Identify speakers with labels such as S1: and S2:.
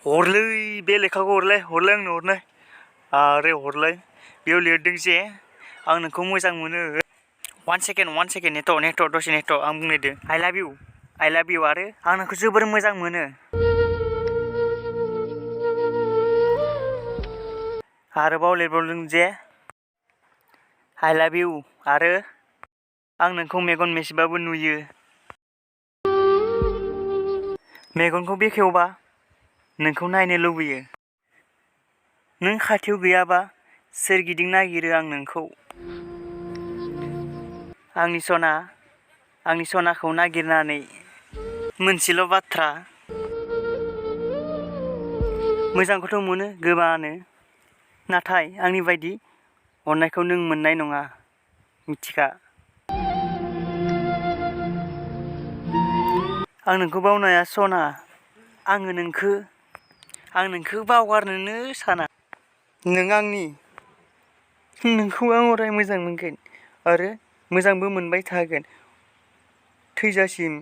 S1: हरलै बे लेखाखौ हरलाय आंनो हरनाय आरो हरलाय बेयाव लिरदों जे आं नोंखौ मोजां मोनो। वान सेकेन्ड नेट' दसे नेट' आं बुंनायदो आइ लाभ इउ आरो आं नोंखौ जोबोर मोजां मोनो। आरोबाव लिरबावदों जे आइ लाभ इउ आरो आं नोंखौ मेगन मेसेबाबो नुयो। मेगनखौ बेखेवबा नोंखौ नायनो लुबैयो। नों खाथियाव गैयाबा सोरगिदिं नागिरो आं नोंखौ। आंनि सनाखौ नागिरनानै मोनसेल' बाथ्रा मोजांखौथ' मोनो गोबाङानो, नाथाय आंनि बायदि अननायखौ नों मोननाय नङा मिथिखा। आं नोंखौ बावनो हाया सना, आं नोंखौ बावगारनोनो साना। नों आंनि, नोंखौ आं अराय मोजां मोनगोन आरो मोजांबो मोनबाय थागोन थैजासिम।